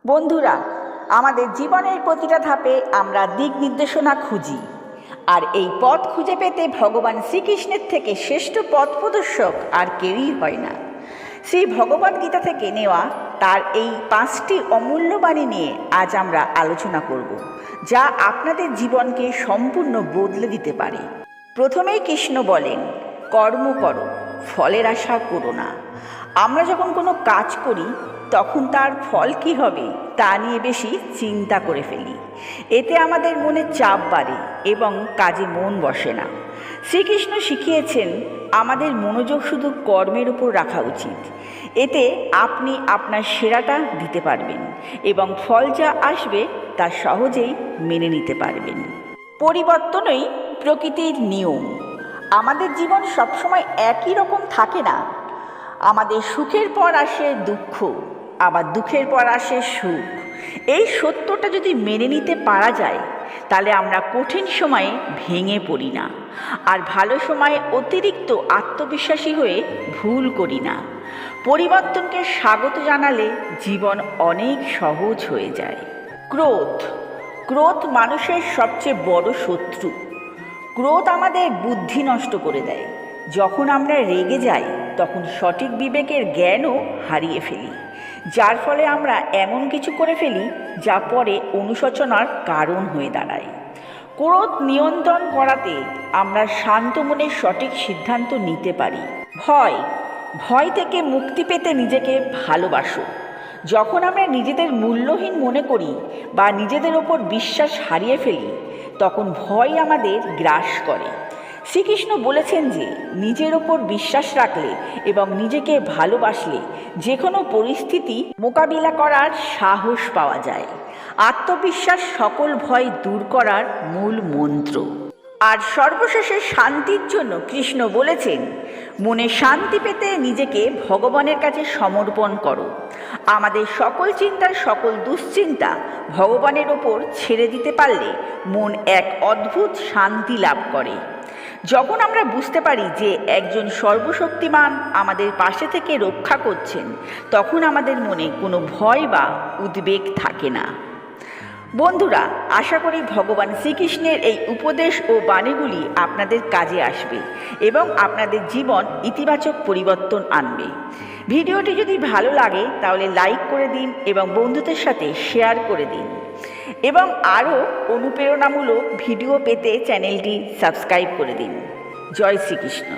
বন্ধুরা, আমাদের জীবনের প্রতিটা ধাপে আমরা দিক নির্দেশনা খুঁজি, আর এই পথ খুঁজে পেতে ভগবান শ্রীকৃষ্ণের থেকে শ্রেষ্ঠ পথ প্রদর্শক আর কেউই হয় না। শ্রী ভগবদ্গীতা থেকে নেওয়া তার এই 5টি অমূল্য বাণী নিয়ে আজ আমরা আলোচনা করব, যা আপনাদের জীবনকে সম্পূর্ণ বদলে দিতে পারে। প্রথমেই কৃষ্ণ বলেন, কর্ম করো, ফলের আশা করো না। আমরা যখন কোনো কাজ করি তখন তার ফল কী হবে তা নিয়ে বেশি চিন্তা করে ফেলি। এতে আমাদের মনে চাপ বাড়ে এবং কাজে মন বসে না। শ্রীকৃষ্ণ শিখিয়েছেন আমাদের মনোযোগ শুধু কর্মের উপর রাখা উচিত। এতে আপনি আপনার সেরাটা দিতে পারবেন এবং ফল যা আসবে তা সহজেই মেনে নিতে পারবেন। পরিবর্তনই প্রকৃতির নিয়ম। আমাদের জীবন সবসময় একই রকম থাকে না। আমাদের সুখের পর আসে দুঃখ, আবার দুঃখের পর আসে সুখ। এই সত্যটা যদি মেনে নিতে পারা যায় তাহলে আমরা কঠিন সময়ে ভেঙে পড়ি না, আর ভালো সময়ে অতিরিক্ত আত্মবিশ্বাসী হয়ে ভুল করি না। পরিবর্তনকে স্বাগত জানালে জীবন অনেক সহজ হয়ে যায়। ক্রোধ মানুষের সবচেয়ে বড় শত্রু। ক্রোধ আমাদের বুদ্ধি নষ্ট করে দেয়। যখন আমরা রেগে যাই তখন সঠিক বিবেকের জ্ঞানও হারিয়ে ফেলি, যার ফলে আমরা এমন কিছু করে ফেলি যা পরে অনুশোচনার কারণ হয়ে দাঁড়ায়। ক্রোধ নিয়ন্ত্রণ করাতে আমরা শান্ত মনে সঠিক সিদ্ধান্ত নিতে পারি। ভয় থেকে মুক্তি পেতে নিজেকে ভালোবাসো। যখন আমরা নিজেদের মূল্যহীন মনে করি বা নিজেদের ওপর বিশ্বাস হারিয়ে ফেলি তখন ভয় আমাদের গ্রাস করে। শ্রীকৃষ্ণ বলেছেন যে নিজের ওপর বিশ্বাস রাখলে এবং নিজেকে ভালোবাসলে যে কোনো পরিস্থিতি মোকাবিলা করার সাহস পাওয়া যায়। আত্মবিশ্বাস সকল ভয় দূর করার মূল মন্ত্র। আর সর্বশেষে শান্তির জন্য কৃষ্ণ বলেছেন, মনে শান্তি পেতে নিজেকে ভগবানের কাছে সমর্পণ করো। আমাদের সকল চিন্তার সকল দুশ্চিন্তা ভগবানের ওপর ছেড়ে দিতে পারলে মন এক অদ্ভুত শান্তি লাভ করে। যখন আমরা বুঝতে পারি যে একজন সর্বশক্তিমান আমাদের পাশে থেকে রক্ষা করছেন, তখন আমাদের মনে কোনো ভয় বা উদ্বেগ থাকে না। বন্ধুরা, আশা করি ভগবান শ্রীকৃষ্ণের এই উপদেশ ও বাণীগুলি আপনাদের কাজে আসবে এবং আপনাদের জীবন ইতিবাচক পরিবর্তন আনবে। ভিডিওটি যদি ভালো লাগে তাহলে লাইক করে দিন এবং বন্ধুদের সাথে শেয়ার করে দিন, এবং আরও অনুপ্রেরণামূলক ভিডিও পেতে চ্যানেলটি সাবস্ক্রাইব করে দিন। জয় শ্রীকৃষ্ণ।